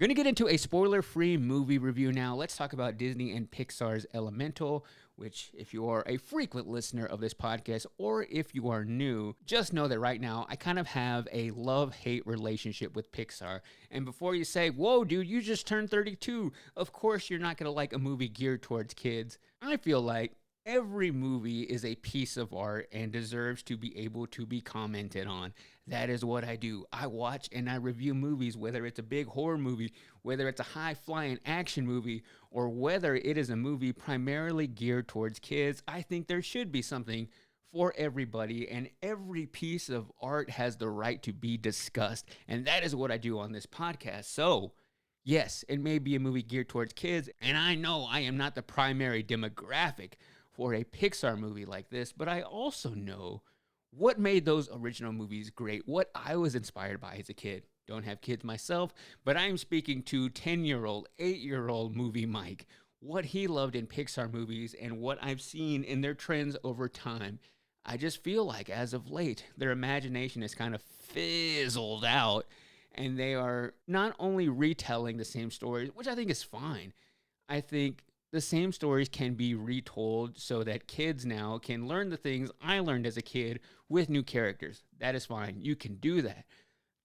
We're going to get into a spoiler-free movie review now. Let's talk about Disney and Pixar's Elemental, which if you are a frequent listener of this podcast or if you are new, just know that right now I kind of have a love-hate relationship with Pixar. And before you say, whoa, dude, you just turned 32, of course you're not going to like a movie geared towards kids. I feel like every movie is a piece of art and deserves to be able to be commented on. That is what I do. I watch and I review movies, whether it's a big horror movie, whether it's a high-flying action movie, or whether it is a movie primarily geared towards kids. I think there should be something for everybody, and every piece of art has the right to be discussed. And that is what I do on this podcast. So, yes, it may be a movie geared towards kids, and I know I am not the primary demographic for a Pixar movie like this, but I also know what made those original movies great, what I was inspired by as a kid. Don't have kids myself, but I'm speaking to 10-year-old, 8-year-old movie Mike, what he loved in Pixar movies and what I've seen in their trends over time. I just feel like as of late, their imagination is kind of fizzled out, and they are not only retelling the same stories, which I think is fine. I think the same stories can be retold so that kids now can learn the things I learned as a kid with new characters. That is fine. You can do that.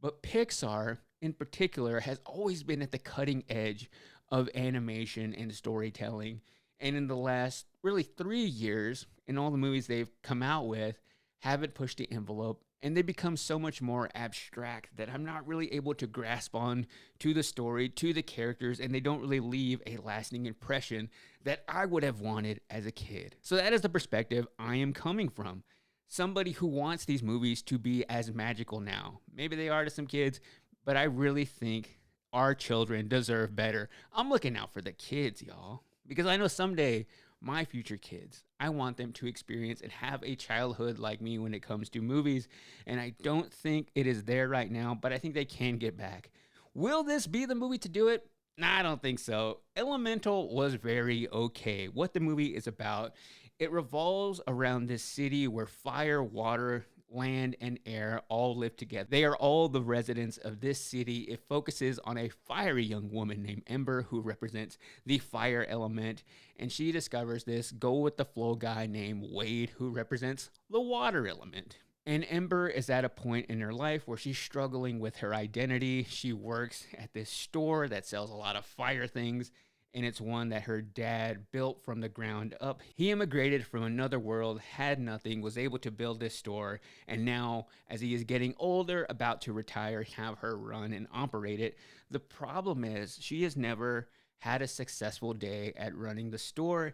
But Pixar, in particular, has always been at the cutting edge of animation and storytelling. And in the last really 3 years, in all the movies they've come out with, haven't pushed the envelope, and they become so much more abstract that I'm not really able to grasp on to the story, to the characters, and they don't really leave a lasting impression that I would have wanted as a kid. So that is the perspective I am coming from. Somebody who wants these movies to be as magical now. Maybe they are to some kids, but I really think our children deserve better. I'm looking out for the kids, y'all, because I know someday my future kids, I want them to experience and have a childhood like me when it comes to movies, and I don't think it is there right now, but I think they can get back. Will this be the movie to do it? Nah, I don't think so. Elemental was very okay. What the movie is about, it revolves around this city where fire, water, land, and air all live together. They are all the residents of this city. It focuses on a fiery young woman named Ember who represents the fire element, and she discovers this go-with-the-flow guy named Wade who represents the water element. And Ember is at a point in her life where she's struggling with her identity. She works at this store that sells a lot of fire things, and it's one that her dad built from the ground up. He immigrated from another world, had nothing, was able to build this store, and now, as he is getting older, about to retire, have her run and operate it. The problem is, she has never had a successful day at running the store,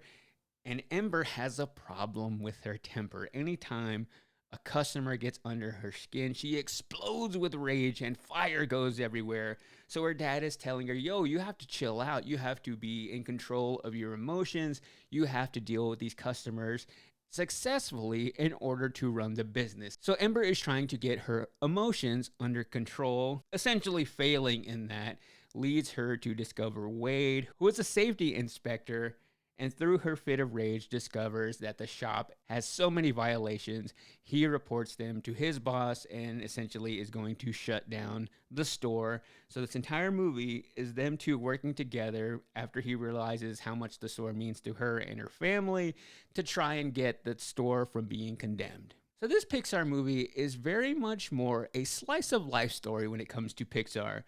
and Ember has a problem with her temper. Anytime a customer gets under her skin, she explodes with rage and fire goes everywhere. So her dad is telling her, yo, you have to chill out. You have to be in control of your emotions. You have to deal with these customers successfully in order to run the business. So Ember is trying to get her emotions under control, essentially failing in that, leads her to discover Wade, who is a safety inspector, and through her fit of rage discovers that the shop has so many violations. He reports them to his boss and essentially is going to shut down the store. So this entire movie is them two working together after he realizes how much the store means to her and her family to try and get the store from being condemned. So this Pixar movie is very much more a slice of life story when it comes to Pixar.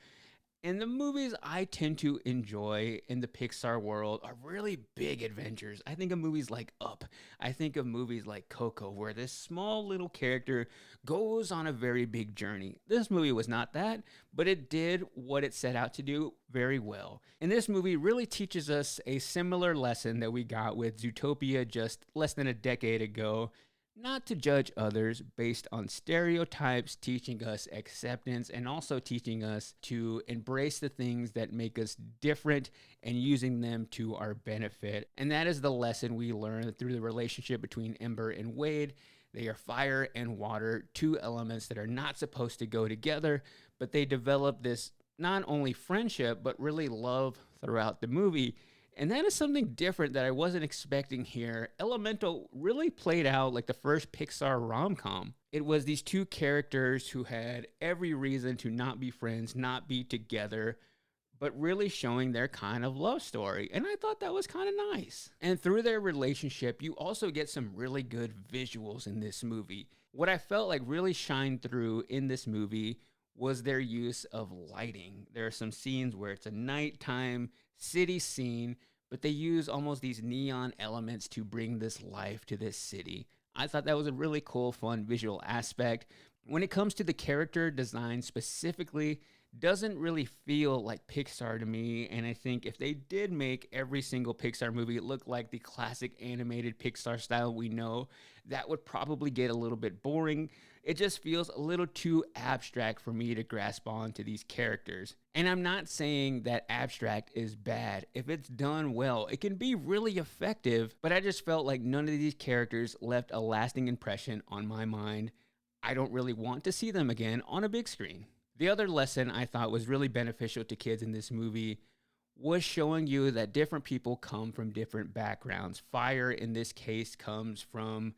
And the movies I tend to enjoy in the Pixar world are really big adventures. I think of movies like Up. I think of movies like Coco, where this small little character goes on a very big journey. This movie was not that, but it did what it set out to do very well. And this movie really teaches us a similar lesson that we got with Zootopia just less than a decade ago. Not to judge others based on stereotypes, teaching us acceptance, and also teaching us to embrace the things that make us different and using them to our benefit. And that is the lesson we learn through the relationship between Ember and Wade. They are fire and water, two elements that are not supposed to go together, but they develop this not only friendship, but really love throughout the movie. And that is something different that I wasn't expecting here. Elemental really played out like the first Pixar rom-com. It was these two characters who had every reason to not be friends, not be together, but really showing their kind of love story. And I thought that was kind of nice. And through their relationship, you also get some really good visuals in this movie. What I felt like really shined through in this movie was their use of lighting. There are some scenes where it's a nighttime city scene, but they use almost these neon elements to bring this life to this city. I thought that was a really cool, fun visual aspect. When it comes to the character design specifically, doesn't really feel like Pixar to me. And I think if they did make every single Pixar movie look like the classic animated Pixar style we know, that would probably get a little bit boring. It just feels a little too abstract for me to grasp on to these characters. And I'm not saying that abstract is bad. If it's done well, it can be really effective, but I just felt like none of these characters left a lasting impression on my mind. I don't really want to see them again on a big screen. The other lesson I thought was really beneficial to kids in this movie was showing you that different people come from different backgrounds. Fire, in this case, comes from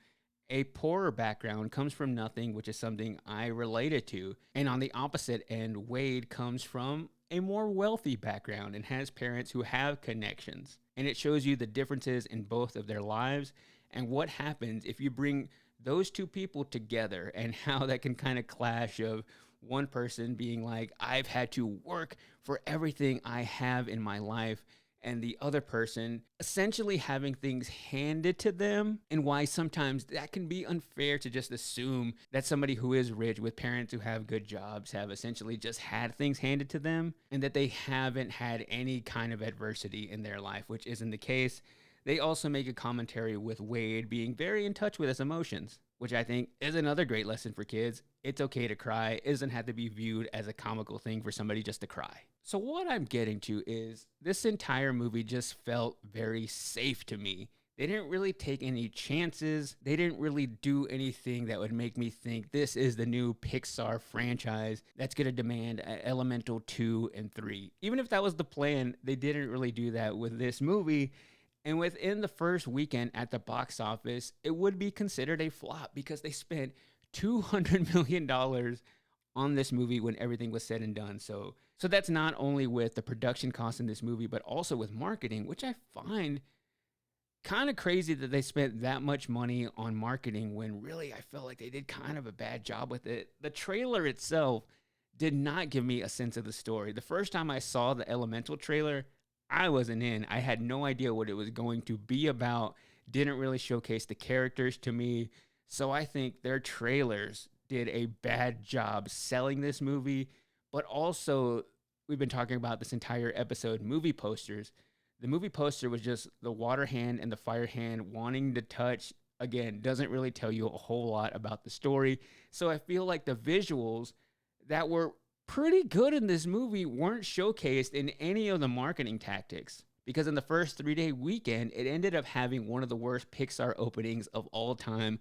a poorer background, comes from nothing, which is something I related to. And on the opposite end, Wade comes from a more wealthy background and has parents who have connections. And it shows you the differences in both of their lives and what happens if you bring those two people together and how that can kind of clash of one person being like, I've had to work for everything I have in my life, and the other person essentially having things handed to them, and why sometimes that can be unfair to just assume that somebody who is rich with parents who have good jobs have essentially just had things handed to them and that they haven't had any kind of adversity in their life, which isn't the case. They also make a commentary with Wade being very in touch with his emotions, which I think is another great lesson for kids. It's okay to cry. It doesn't have to be viewed as a comical thing for somebody just to cry. So what I'm getting to is this entire movie just felt very safe to me. They didn't really take any chances. They didn't really do anything that would make me think this is the new Pixar franchise that's going to demand Elemental 2 and 3. Even if that was the plan, they didn't really do that with this movie. And within the first weekend at the box office, it would be considered a flop because they spent $200 million on this movie when everything was said and done. So that's not only with the production costs in this movie, but also with marketing, which I find kind of crazy that they spent that much money on marketing when really I felt like they did kind of a bad job with it. The trailer itself did not give me a sense of the story. The first time I saw the Elemental trailer, I wasn't in. I had no idea what it was going to be about. Didn't really showcase the characters to me. So I think their trailers did a bad job selling this movie. But also, we've been talking about this entire episode, movie posters. The movie poster was just the water hand and the fire hand wanting to touch. Again, doesn't really tell you a whole lot about the story. So I feel like the visuals that were pretty good in this movie weren't showcased in any of the marketing tactics. Because in the first 3-day weekend, it ended up having one of the worst Pixar openings of all time,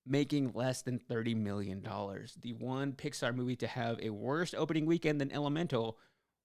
making less than $30 million. The one Pixar movie to have a worse opening weekend than Elemental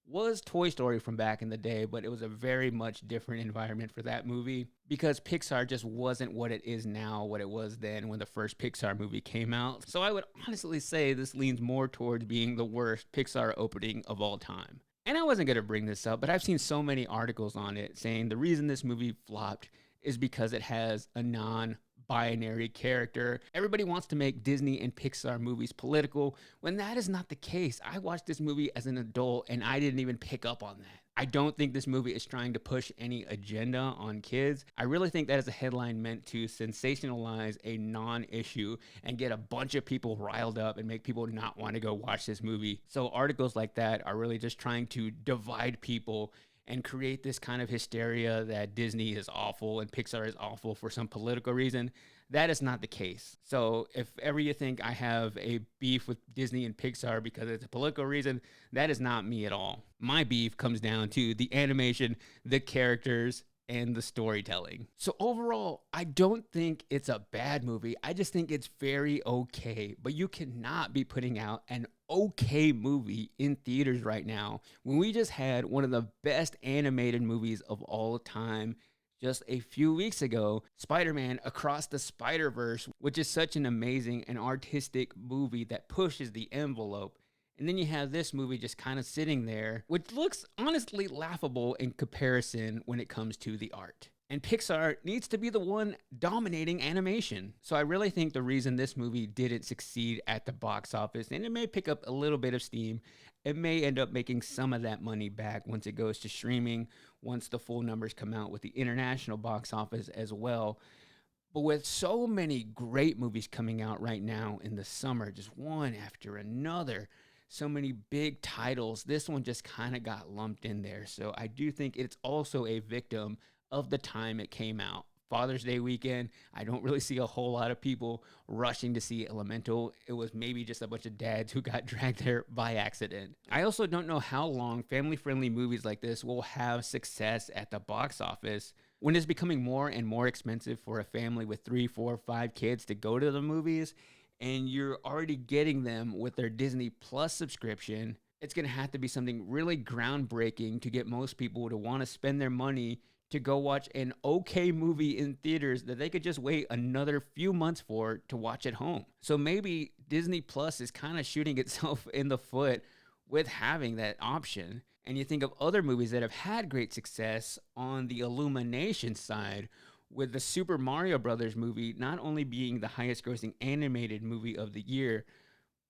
was Toy Story from back in the day, but it was a very much different environment for that movie because Pixar just wasn't what it is now, what it was then when the first Pixar movie came out. So I would honestly say this leans more towards being the worst Pixar opening of all time. And I wasn't going to bring this up, but I've seen so many articles on it saying the reason this movie flopped is because it has a non-binary character. Everybody wants to make Disney and Pixar movies political when that is not the case. I watched this movie as an adult and I didn't even pick up on that. I don't think this movie is trying to push any agenda on kids. I really think that is a headline meant to sensationalize a non-issue and get a bunch of people riled up and make people not want to go watch this movie. So articles like that are really just trying to divide people and create this kind of hysteria that Disney is awful and Pixar is awful for some political reason. That is not the case. So if ever you think I have a beef with Disney and Pixar because it's a political reason, that is not me at all. My beef comes down to the animation, the characters, and the storytelling. So overall, I don't think it's a bad movie. I just think it's very okay. But you cannot be putting out an okay movie in theaters right now when we just had one of the best animated movies of all time just a few weeks ago, Spider-Man Across the Spider-Verse, which is such an amazing and artistic movie that pushes the envelope And then you have this movie just kind of sitting there, which looks honestly laughable in comparison when it comes to the art. And Pixar needs to be the one dominating animation. So I really think the reason this movie didn't succeed at the box office, and it may pick up a little bit of steam, it may end up making some of that money back once it goes to streaming, once the full numbers come out with the international box office as well. But with so many great movies coming out right now in the summer, just one after another, so many big titles, this one just kind of got lumped in there. So I do think it's also a victim of the time it came out. Father's Day weekend, I don't really see a whole lot of people rushing to see Elemental. It was maybe just a bunch of dads who got dragged there by accident. I also don't know how long family friendly movies like this will have success at the box office when it's becoming more and more expensive for a family with 3, 4, 5 kids to go to the movies, and you're already getting them with their Disney Plus subscription. It's going to have to be something really groundbreaking to get most people to want to spend their money to go watch an okay movie in theaters that they could just wait another few months for to watch at home. So maybe Disney Plus is kind of shooting itself in the foot with having that option. And you think of other movies that have had great success on the Illumination side, with the Super Mario Brothers movie not only being the highest grossing animated movie of the year,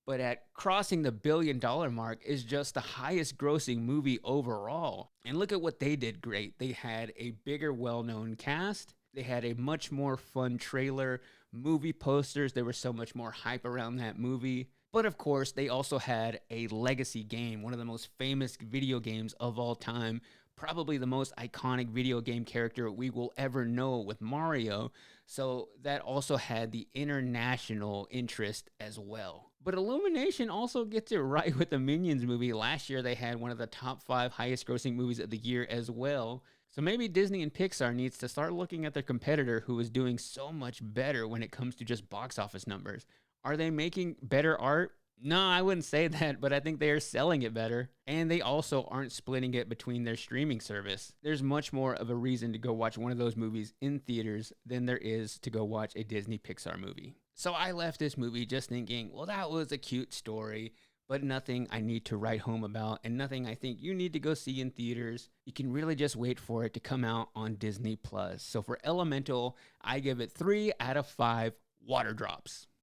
but at crossing the $1 billion mark is just the highest grossing movie overall. And look at what they did great. They had a bigger, well-known cast. They had a much more fun trailer, movie posters. There was so much more hype around that movie. But of course, they also had a legacy game, one of the most famous video games of all time, probably the most iconic video game character we will ever know with Mario. So that also had the international interest as well. But Illumination also gets it right with the Minions movie. Last year, they had one of the top 5 highest grossing movies of the year as well. So maybe Disney and Pixar needs to start looking at their competitor who is doing so much better when it comes to just box office numbers. Are they making better art? No, I wouldn't say that, but I think they are selling it better. And they also aren't splitting it between their streaming service. There's much more of a reason to go watch one of those movies in theaters than there is to go watch a Disney Pixar movie. So I left this movie just thinking, well, that was a cute story, but nothing I need to write home about, and nothing I think you need to go see in theaters. You can really just wait for it to come out on Disney Plus. So for Elemental, I give it 3 out of 5 water drops.